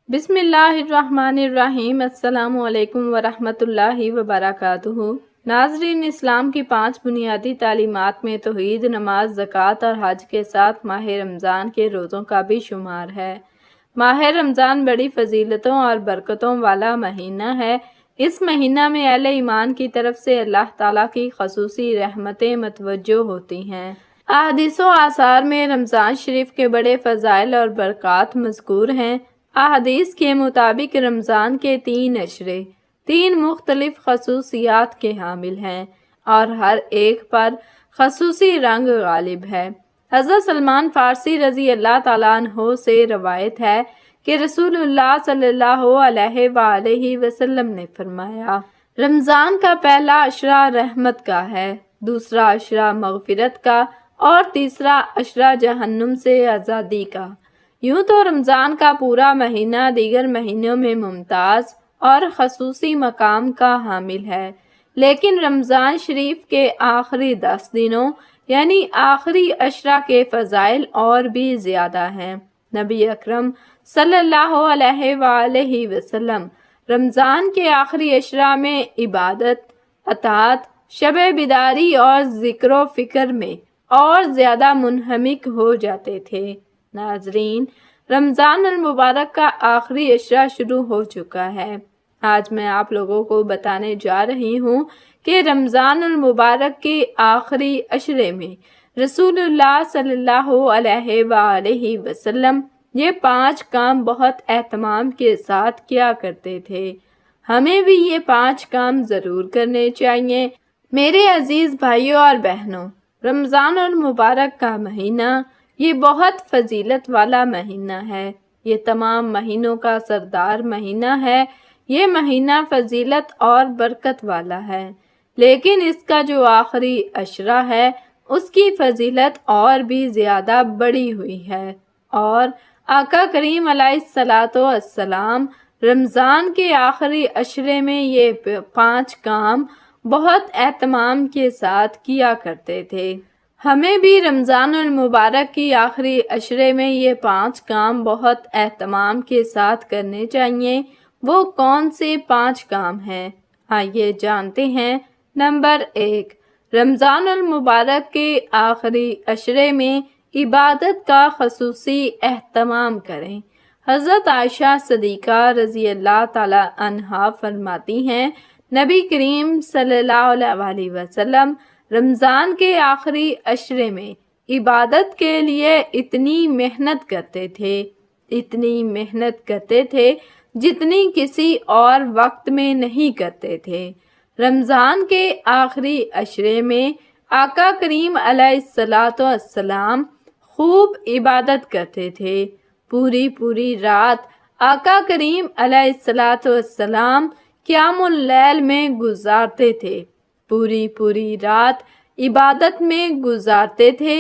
بسم اللہ الرحمن الرحیم۔ السلام علیکم ورحمۃ اللہ وبرکاتہ۔ ناظرین، اسلام کی 5 بنیادی تعلیمات میں توحید، نماز، زکوٰۃ اور حج کے ساتھ ماہ رمضان کے روزوں کا بھی شمار ہے۔ ماہ رمضان بڑی فضیلتوں اور برکتوں والا مہینہ ہے۔ اس مہینہ میں اہل ایمان کی طرف سے اللہ تعالیٰ کی خصوصی رحمتیں متوجہ ہوتی ہیں۔ احادیث و آثار میں رمضان شریف کے بڑے فضائل اور برکات مذکور ہیں۔ احادیث کے مطابق رمضان کے 3 اشرے 3 مختلف خصوصیات کے حامل ہیں اور ہر ایک پر خصوصی رنگ غالب ہے۔ حضرت سلمان فارسی رضی اللہ تعالیٰ عنہ سے روایت ہے کہ رسول اللہ صلی اللہ علیہ وآلہ وسلم نے فرمایا، رمضان کا پہلا اشرہ رحمت کا ہے، دوسرا اشرہ مغفرت کا اور تیسرا اشرہ جہنم سے آزادی کا۔ یوں تو رمضان کا پورا مہینہ دیگر مہینوں میں ممتاز اور خصوصی مقام کا حامل ہے، لیکن رمضان شریف کے آخری 10 دنوں یعنی آخری اشرہ کے فضائل اور بھی زیادہ ہیں۔ نبی اکرم صلی اللہ علیہ وآلہ وسلم رمضان کے آخری اشرہ میں عبادت، اطاعت، شب بیداری اور ذکر و فکر میں اور زیادہ منہمک ہو جاتے تھے۔ ناظرین، رمضان المبارک کا آخری اشرہ شروع ہو چکا ہے۔ آج میں آپ لوگوں کو بتانے جا رہی ہوں کہ رمضان المبارک کے آخری اشرے میں رسول اللہ صلی اللہ علیہ وآلہ وسلم یہ 5 کام بہت اہتمام کے ساتھ کیا کرتے تھے۔ ہمیں بھی یہ 5 کام ضرور کرنے چاہیے۔ میرے عزیز بھائیوں اور بہنوں، رمضان المبارک کا مہینہ یہ بہت فضیلت والا مہینہ ہے۔ یہ تمام مہینوں کا سردار مہینہ ہے۔ یہ مہینہ فضیلت اور برکت والا ہے، لیکن اس کا جو آخری اشرہ ہے اس کی فضیلت اور بھی زیادہ بڑی ہوئی ہے، اور آقا کریم علیہ السلام رمضان کے آخری اشرے میں یہ 5 کام بہت اہتمام کے ساتھ کیا کرتے تھے۔ ہمیں بھی رمضان المبارک کی آخری اشرے میں یہ 5 کام بہت اہتمام کے ساتھ کرنے چاہیے۔ وہ کون سے 5 کام ہیں؟ آئیے جانتے ہیں۔ نمبر 1، رمضان المبارک کے آخری اشرے میں عبادت کا خصوصی اہتمام کریں۔ حضرت عائشہ صدیقہ رضی اللہ تعالی عنہا فرماتی ہیں، نبی کریم صلی اللہ علیہ وسلم رمضان کے آخری اشرے میں عبادت کے لیے اتنی محنت کرتے تھے جتنی کسی اور وقت میں نہیں کرتے تھے۔ رمضان کے آخری اشرے میں آقا کریم علیہ السلام خوب عبادت کرتے تھے۔ پوری رات آقا کریم علیہ السلام قیام اللیل میں گزارتے تھے، پوری رات عبادت میں گزارتے تھے،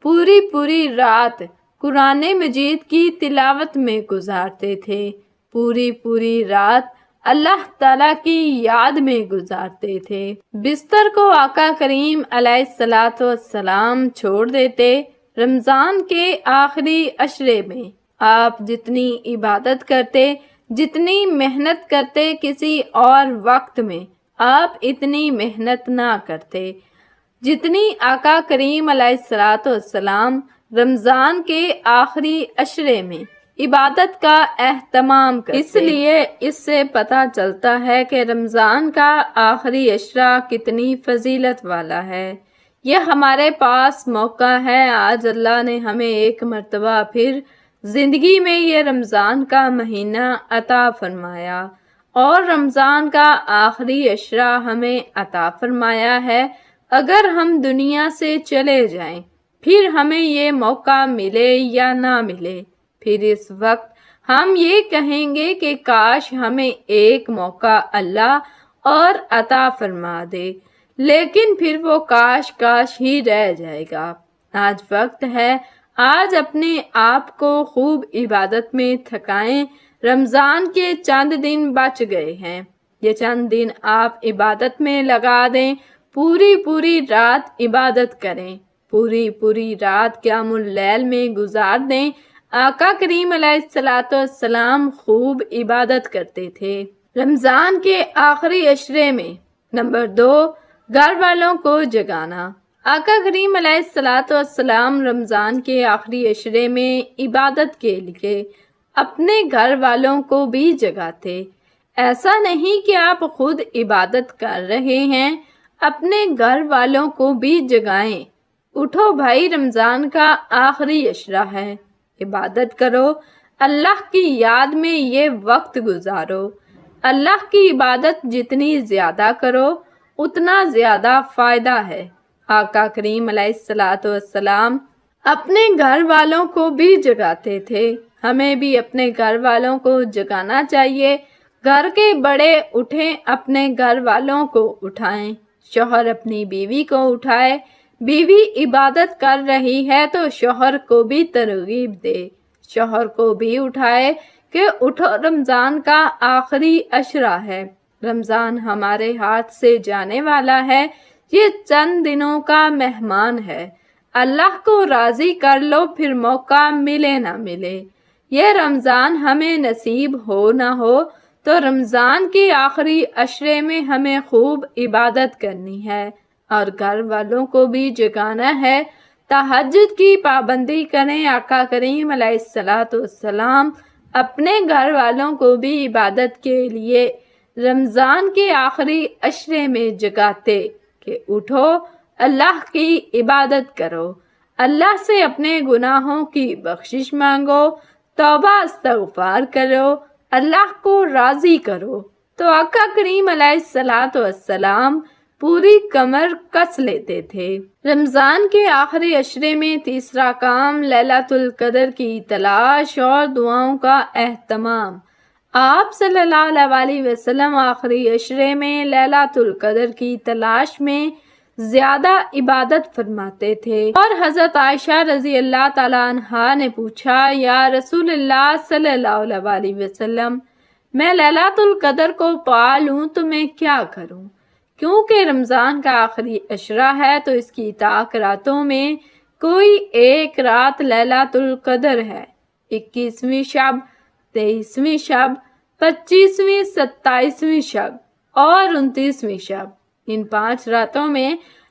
پوری رات قرآن مجید کی تلاوت میں گزارتے تھے، پوری رات اللہ تعالیٰ کی یاد میں گزارتے تھے۔ بستر کو آقا کریم علیہ السلام چھوڑ دیتے۔ رمضان کے آخری اشرے میں آپ جتنی عبادت کرتے، جتنی محنت کرتے، کسی اور وقت میں آپ اتنی محنت نہ کرتے جتنی آقا کریم علیہ السلام رمضان کے آخری اشرے میں عبادت کا اہتمام کرتے۔ اس لیے اس سے پتہ چلتا ہے کہ رمضان کا آخری اشرہ کتنی فضیلت والا ہے۔ یہ ہمارے پاس موقع ہے۔ آج اللہ نے ہمیں ایک مرتبہ پھر زندگی میں یہ رمضان کا مہینہ عطا فرمایا، اور رمضان کا آخری اشرہ ہمیں عطا فرمایا ہے۔ اگر ہم دنیا سے چلے جائیں، پھر ہمیں یہ موقع ملے یا نہ ملے، پھر اس وقت ہم یہ کہیں گے کہ کاش ہمیں ایک موقع اللہ اور عطا فرما دے، لیکن پھر وہ کاش ہی رہ جائے گا۔ آج وقت ہے، آج اپنے آپ کو خوب عبادت میں تھکائیں۔ رمضان کے چند دن بچ گئے ہیں، یہ چند دن آپ عبادت میں لگا دیں، پوری رات عبادت کریں، پوری رات قیام اللیل میں گزار دیں۔ آقا کریم علیہ السلام خوب عبادت کرتے تھے۔ رمضان کے آخری عشرے میں نمبر 2، گھر والوں کو جگانا۔ آقا کریم علیہ السلام رمضان کے آخری عشرے میں عبادت کے لیے اپنے گھر والوں کو بھی جگاتے۔ ایسا نہیں کہ آپ خود عبادت کر رہے ہیں، اپنے گھر والوں کو بھی جگائیں۔ اٹھو بھائی، رمضان کا آخری عشرہ ہے، عبادت کرو، اللہ کی یاد میں یہ وقت گزارو۔ اللہ کی عبادت جتنی زیادہ کرو اتنا زیادہ فائدہ ہے۔ آقا کریم علیہ السلام اپنے گھر والوں کو بھی جگاتے تھے۔ ہمیں بھی اپنے گھر والوں کو جگانا چاہیے۔ گھر کے بڑے اٹھیں، اپنے گھر والوں کو اٹھائیں۔ شوہر اپنی بیوی کو اٹھائے، بیوی عبادت کر رہی ہے تو شوہر کو بھی ترغیب دے، شوہر کو بھی اٹھائے کہ اٹھو، رمضان کا آخری عشرہ ہے، رمضان ہمارے ہاتھ سے جانے والا ہے، یہ چند دنوں کا مہمان ہے، اللہ کو راضی کر لو، پھر موقع ملے نہ ملے۔ یہ رمضان ہمیں نصیب ہو نہ ہو تو رمضان کے آخری عشرے میں ہمیں خوب عبادت کرنی ہے اور گھر والوں کو بھی جگانا ہے۔ تہجد کی پابندی کریں۔ آقا کریم علیہ السلام اپنے گھر والوں کو بھی عبادت کے لیے رمضان کے آخری عشرے میں جگاتے کہ اٹھو، اللہ کی عبادت کرو، اللہ سے اپنے گناہوں کی بخشش مانگو، توبہ استغفار کرو، اللہ کو راضی کرو۔ تو آقا کریم علیہ السلام پوری کمر کس لیتے تھے۔ رمضان کے آخری عشرے میں تیسرا کام لیلۃ القدر کی تلاش اور دعاؤں کا اہتمام۔ آپ صلی اللہ علیہ وسلم آخری عشرے میں لیلۃ القدر کی تلاش میں زیادہ عبادت فرماتے تھے، اور حضرت عائشہ رضی اللہ تعالیٰ عنہا نے پوچھا، یا رسول اللہ صلی اللہ علیہ وسلم، میں لیلۃ القدر کو پا لوں تو میں کیا کروں؟ کیونکہ رمضان کا آخری عشرہ ہے تو اس کی طاق راتوں میں کوئی ایک رات لیلۃ القدر ہے، 21ویں شب، 23ویں شب، 25ویں، 27ویں شب اور 29ویں شب۔ ان 5 راتوں میں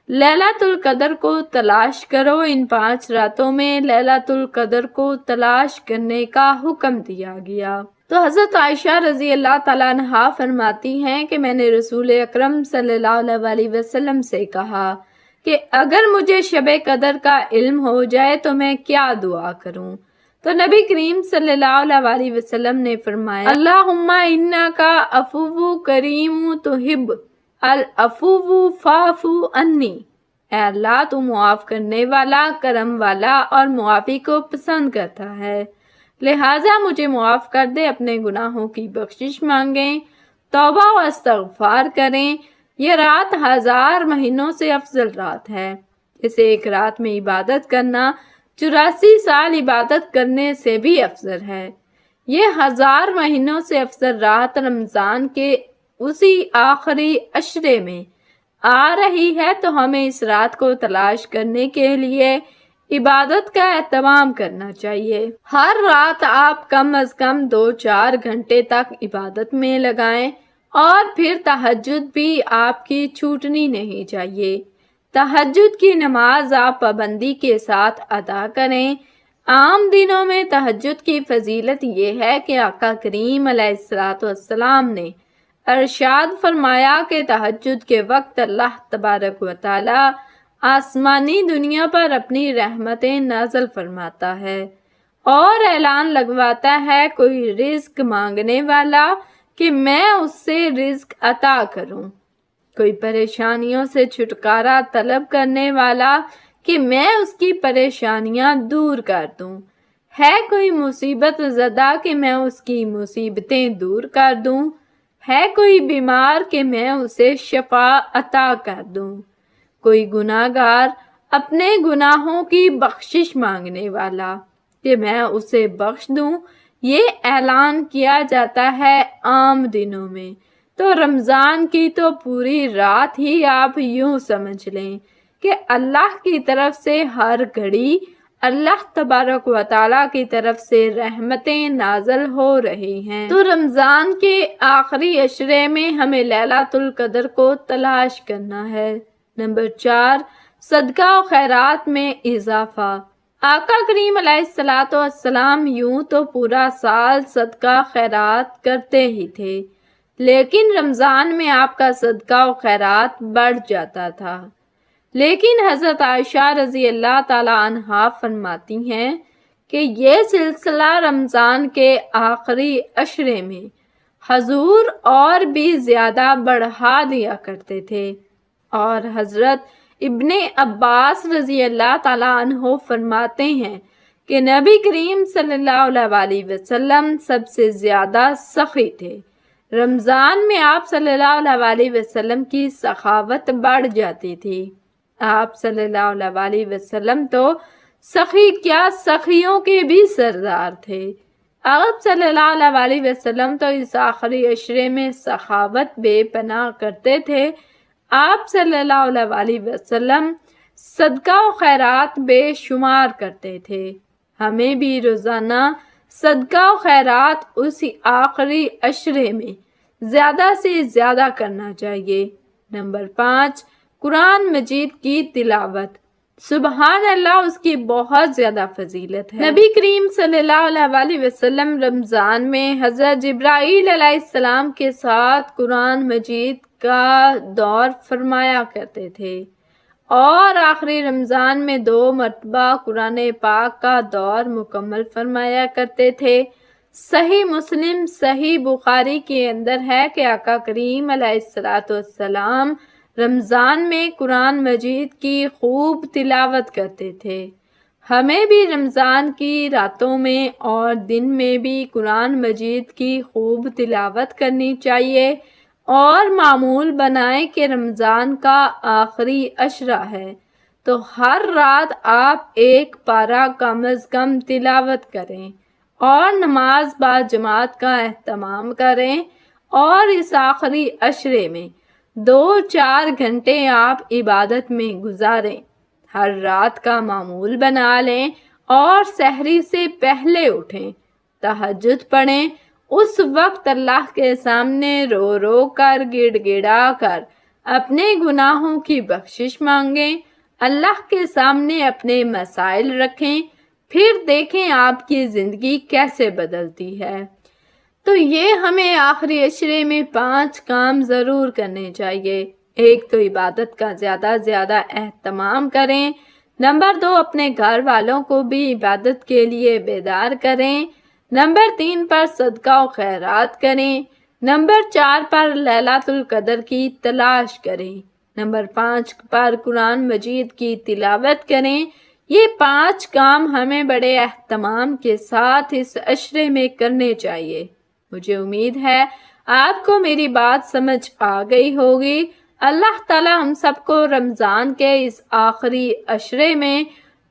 لیلۃ القدر کو تلاش کرو۔ ان 5 راتوں میں لیلۃ القدر کو تلاش کرنے کا حکم دیا گیا۔ تو حضرت عائشہ رضی اللہ تعالیٰ عنہا فرماتی ہیں کہ میں نے رسول اکرم صلی اللہ علیہ وسلم سے کہا کہ اگر مجھے شب قدر کا علم ہو جائے تو میں کیا دعا کروں؟ تو نبی کریم صلی اللہ علیہ وسلم نے فرمایا، اللہم انکا عفو کریم تحب العفو فاعف عنی، اے اللہ تو معاف کرنے والا، کرم والا اور معافی کو پسند کرتا ہے، لہٰذا مجھے معاف کر دے۔ اپنے گناہوں کی بخشش مانگیں، توبہ و استغفار کریں۔ یہ رات 1000 مہینوں سے افضل رات ہے۔ اسے ایک رات میں عبادت کرنا 84 سال عبادت کرنے سے بھی افضل ہے۔ یہ 1000 مہینوں سے افضل رات رمضان کے اسی آخری عشرے میں آ رہی ہے، تو ہمیں اس رات کو تلاش کرنے کے لیے عبادت کا اہتمام کرنا چاہیے۔ ہر رات آپ کم از کم 2-4 گھنٹے تک عبادت میں لگائیں، اور پھر تہجد بھی آپ کی چھوٹنی نہیں چاہیے۔ تہجد کی نماز آپ پابندی کے ساتھ ادا کریں۔ عام دنوں میں تہجد کی فضیلت یہ ہے کہ آقا کریم علیہ السلام نے ارشاد فرمایا کہ تہجد کے وقت اللہ تبارک و تعالی آسمانی دنیا پر اپنی رحمتیں نازل فرماتا ہے اور اعلان لگواتا ہے، کوئی رزق مانگنے والا کہ میں اس سے رزق عطا کروں، کوئی پریشانیوں سے چھٹکارا طلب کرنے والا کہ میں اس کی پریشانیاں دور کر دوں، ہے کوئی مصیبت زدہ کہ میں اس کی مصیبتیں دور کر دوں، ہے کوئی بیمار کہ میں اسے شفا عطا کر دوں، کوئی گناہ گار اپنے گناہوں کی بخشش مانگنے والا کہ میں اسے بخش دوں۔ یہ اعلان کیا جاتا ہے عام دنوں میں۔ تو رمضان کی تو پوری رات ہی آپ یوں سمجھ لیں کہ اللہ کی طرف سے ہر گھڑی اللہ تبارک و تعالیٰ کی طرف سے رحمتیں نازل ہو رہی ہیں۔ تو رمضان کے آخری عشرے میں ہمیں لیلۃ القدر کو تلاش کرنا ہے۔ نمبر 4، صدقہ و خیرات میں اضافہ۔ آقا کریم علیہ السلام یوں تو پورا سال صدقہ خیرات کرتے ہی تھے، لیکن رمضان میں آپ کا صدقہ و خیرات بڑھ جاتا تھا۔ لیکن حضرت عائشہ رضی اللہ تعالی عنہا فرماتی ہیں کہ یہ سلسلہ رمضان کے آخری عشرے میں حضور اور بھی زیادہ بڑھا دیا کرتے تھے، اور حضرت ابن عباس رضی اللہ تعالی عنہ فرماتے ہیں کہ نبی کریم صلی اللہ علیہ وسلم سب سے زیادہ سخی تھے۔ رمضان میں آپ صلی اللہ علیہ وسلم کی سخاوت بڑھ جاتی تھی۔ آپ صلی اللہ علیہ وسلم تو سخی کیا، سخیوں کے بھی سردار تھے۔ آپ صلی اللہ علیہ وسلم تو اس آخری عشرے میں سخاوت بے پناہ کرتے تھے۔ آپ صلی اللہ علیہ وسلم صدقہ و خیرات بے شمار کرتے تھے۔ ہمیں بھی روزانہ صدقہ و خیرات اسی آخری عشرے میں زیادہ سے زیادہ کرنا چاہیے۔ نمبر 5، قرآن مجید کی تلاوت۔ سبحان اللہ، اس کی بہت زیادہ فضیلت ہے۔ نبی کریم صلی اللہ علیہ وسلم رمضان میں حضرت جبرائیل علیہ السلام کے ساتھ قرآن مجید کا دور فرمایا کرتے تھے، اور آخری رمضان میں 2 مرتبہ قرآن پاک کا دور مکمل فرمایا کرتے تھے۔ صحیح مسلم، صحیح بخاری کے اندر ہے کہ آقا کریم علیہ السلام رمضان میں قرآن مجید کی خوب تلاوت کرتے تھے۔ ہمیں بھی رمضان کی راتوں میں اور دن میں بھی قرآن مجید کی خوب تلاوت کرنی چاہیے، اور معمول بنائیں کہ رمضان کا آخری عشرہ ہے تو ہر رات آپ 1 پارہ کم از کم تلاوت کریں، اور نماز با جماعت کا اہتمام کریں، اور اس آخری عشرے میں 2-4 گھنٹے آپ عبادت میں گزاریں۔ ہر رات کا معمول بنا لیں، اور سحری سے پہلے اٹھیں، تہجد پڑھیں۔ اس وقت اللہ کے سامنے رو رو کر، گڑ گڑا کر اپنے گناہوں کی بخشش مانگیں، اللہ کے سامنے اپنے مسائل رکھیں، پھر دیکھیں آپ کی زندگی کیسے بدلتی ہے۔ تو یہ ہمیں آخری عشرے میں 5 کام ضرور کرنے چاہیے۔ ایک تو عبادت کا زیادہ اہتمام کریں۔ نمبر 2، اپنے گھر والوں کو بھی عبادت کے لیے بیدار کریں۔ نمبر 3 پر صدقہ و خیرات کریں۔ نمبر 4 پر لیلۃ القدر کی تلاش کریں۔ نمبر 5 پر قرآن مجید کی تلاوت کریں۔ یہ 5 کام ہمیں بڑے اہتمام کے ساتھ اس عشرے میں کرنے چاہیے۔ مجھے امید ہے آپ کو میری بات سمجھ آ گئی ہوگی۔ اللہ تعالی ہم سب کو رمضان کے اس آخری عشرے میں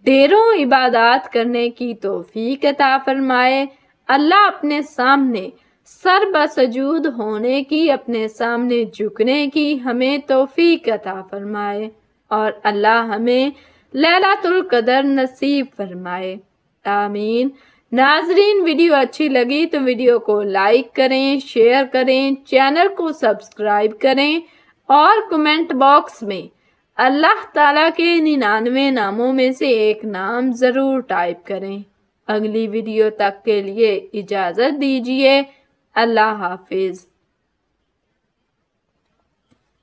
ڈھیروں عبادات کرنے کی توفیق عطا فرمائے۔ اللہ اپنے سامنے سر بسجود ہونے کی، اپنے سامنے جھکنے کی ہمیں توفیق عطا فرمائے، اور اللہ ہمیں لیلۃ القدر نصیب فرمائے، آمین۔ ناظرین، ویڈیو اچھی لگی تو ویڈیو کو لائک کریں، شیئر کریں، چینل کو سبسکرائب کریں، اور کمنٹ باکس میں اللہ تعالیٰ کے 99 ناموں میں سے ایک نام ضرور ٹائپ کریں۔ اگلی ویڈیو تک کے لیے اجازت دیجیے۔ اللہ حافظ۔